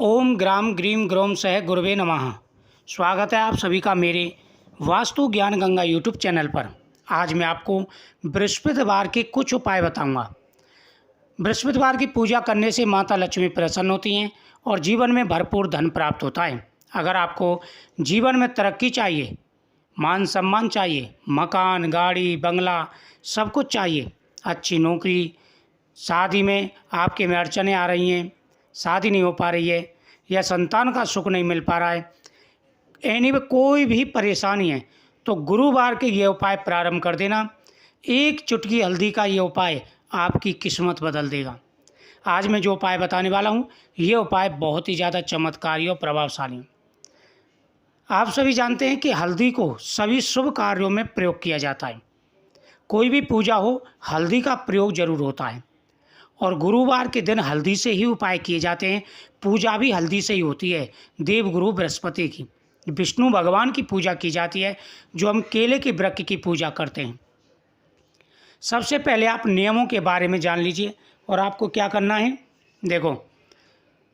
ओम ग्राम grim ग्रोम सह गुरुवे नमः। स्वागत है आप सभी का मेरे वास्तु ज्ञान गंगा यूट्यूब चैनल पर। आज मैं आपको बृहस्पतिवार के कुछ उपाय बताऊंगा। बृहस्पतिवार की पूजा करने से माता लक्ष्मी प्रसन्न होती हैं और जीवन में भरपूर धन प्राप्त होता है। अगर आपको जीवन में तरक्की चाहिए, मान सम्मान चाहिए, मकान, गाड़ी, बंगला सब कुछ चाहिए, अच्छी नौकरी, शादी में आपके में अड़चनें आ रही हैं, शादी नहीं हो पा रही है या संतान का सुख नहीं मिल पा रहा है, एनीवे कोई भी परेशानी है तो गुरुवार के ये उपाय प्रारंभ कर देना। एक चुटकी हल्दी का ये उपाय आपकी किस्मत बदल देगा। आज मैं जो उपाय बताने वाला हूँ ये उपाय बहुत ही ज़्यादा चमत्कारी और प्रभावशाली है। आप सभी जानते हैं कि हल्दी को सभी शुभ कार्यों में प्रयोग किया जाता है। कोई भी पूजा हो हल्दी का प्रयोग जरूर होता है और गुरुवार के दिन हल्दी से ही उपाय किए जाते हैं। पूजा भी हल्दी से ही होती है। देवगुरु बृहस्पति की, विष्णु भगवान की पूजा की जाती है, जो हम केले के वृक्ष की पूजा करते हैं। सबसे पहले आप नियमों के बारे में जान लीजिए और आपको क्या करना है। देखो,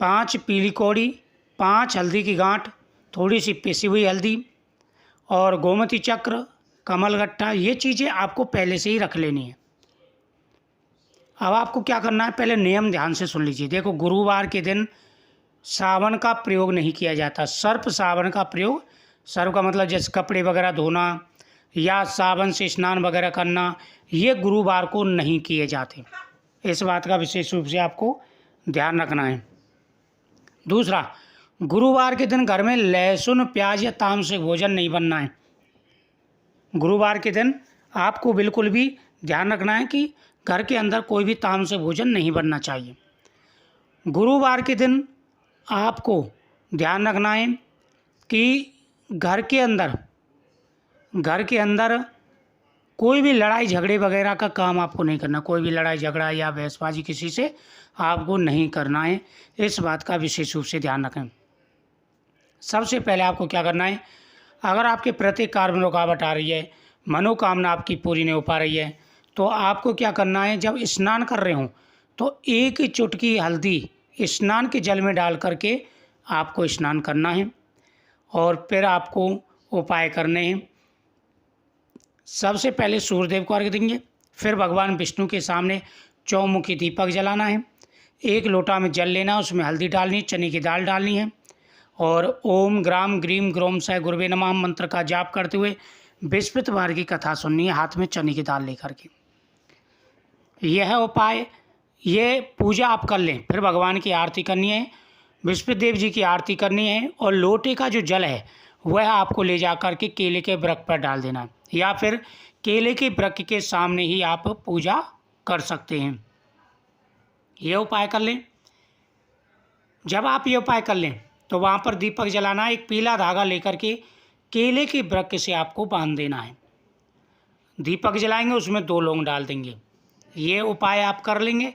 5 पीली कौड़ी, 5 हल्दी की गांठ, थोड़ी सी पिसी हुई हल्दी और गोमती चक्र, कमलगट्टा, ये चीज़ें आपको पहले से ही रख लेनी है। अब आपको क्या करना है, पहले नियम ध्यान से सुन लीजिए। देखो, गुरुवार के दिन साबुन का प्रयोग नहीं किया जाता। सर्फ साबुन का प्रयोग, सर्फ का मतलब जैसे कपड़े वगैरह धोना या साबुन से स्नान वगैरह करना, ये गुरुवार को नहीं किए जाते। इस बात का विशेष रूप से आपको ध्यान रखना है। दूसरा, गुरुवार के दिन घर में लहसुन, प्याज या तामसिक भोजन नहीं बनना है। गुरुवार के दिन आपको बिल्कुल भी ध्यान रखना है कि घर के अंदर कोई भी तामसिक भोजन नहीं बनना चाहिए। गुरुवार के दिन आपको ध्यान रखना है कि घर के अंदर कोई भी लड़ाई झगड़े वगैरह का काम आपको नहीं करना। कोई भी लड़ाई झगड़ा या बहसबाजी किसी से आपको नहीं करना है। इस बात का विशेष रूप से ध्यान रखें। सबसे पहले आपको क्या करना है, अगर आपके प्रत्येक कार्य में रुकावट आ रही है, मनोकामना आपकी पूरी नहीं हो पा रही है, तो आपको क्या करना है, जब स्नान कर रहे हों तो एक चुटकी हल्दी स्नान के जल में डाल करके आपको स्नान करना है और फिर आपको उपाय करने हैं। सबसे पहले सूर्यदेव को अर्घ्य देंगे, फिर भगवान विष्णु के सामने चौमुखी दीपक जलाना है। 1 लोटा में जल लेना, उसमें हल्दी डालनी है, चने की दाल डालनी है और ओम ग्राम ग्रीम ग्रोम सह गुरुवे नमः मंत्र का जाप करते हुए बृहस्पतिवार की कथा सुननी है, हाथ में चने की दाल लेकर के। यह उपाय, ये पूजा आप कर लें, फिर भगवान की आरती करनी है, बृहस्पति देव जी की आरती करनी है और लोटे का जो जल है वह आपको ले जा कर के केले के वृक्ष पर डाल देना है या फिर केले के वृक्ष के सामने ही आप पूजा कर सकते हैं। यह उपाय कर लें। जब आप ये उपाय कर लें तो वहाँ पर दीपक जलाना है। एक पीला धागा लेकर के केले के वृक्ष से आपको बांध देना है। दीपक जलाएंगे, उसमें 2 लौंग डाल देंगे। ये उपाय आप कर लेंगे।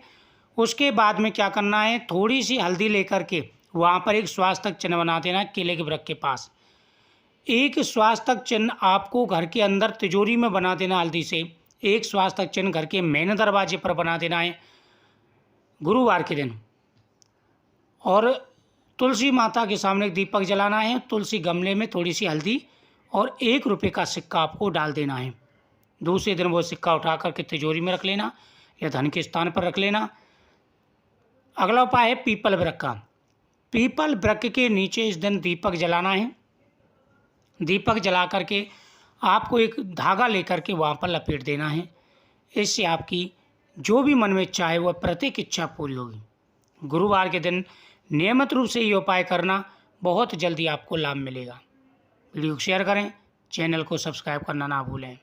उसके बाद में क्या करना है, थोड़ी सी हल्दी लेकर के वहाँ पर एक स्वास्थक चिन्ह बना देना है केले के वृक्ष के पास। एक स्वास्थक चिन्ह आपको घर के अंदर तिजोरी में बना देना हल्दी से। एक स्वास्थक चिन्ह घर के मेन दरवाजे पर बना देना है गुरुवार के दिन। और तुलसी माता के सामने दीपक जलाना है। तुलसी गमले में थोड़ी सी हल्दी और 1 रुपये का सिक्का आपको डाल देना है। दूसरे दिन वो सिक्का उठा करके तिजोरी में रख लेना या धन के स्थान पर रख लेना। अगला उपाय है पीपल वृक्ष का। पीपल वृक्ष के नीचे इस दिन दीपक जलाना है। दीपक जला करके आपको एक धागा लेकर के वहाँ पर लपेट देना है। इससे आपकी जो भी मन में इच्छा है वह प्रत्येक इच्छा पूरी होगी। गुरुवार के दिन नियमित रूप से ये उपाय करना, बहुत जल्दी आपको लाभ मिलेगा। वीडियो को शेयर करें, चैनल को सब्सक्राइब करना ना भूलें।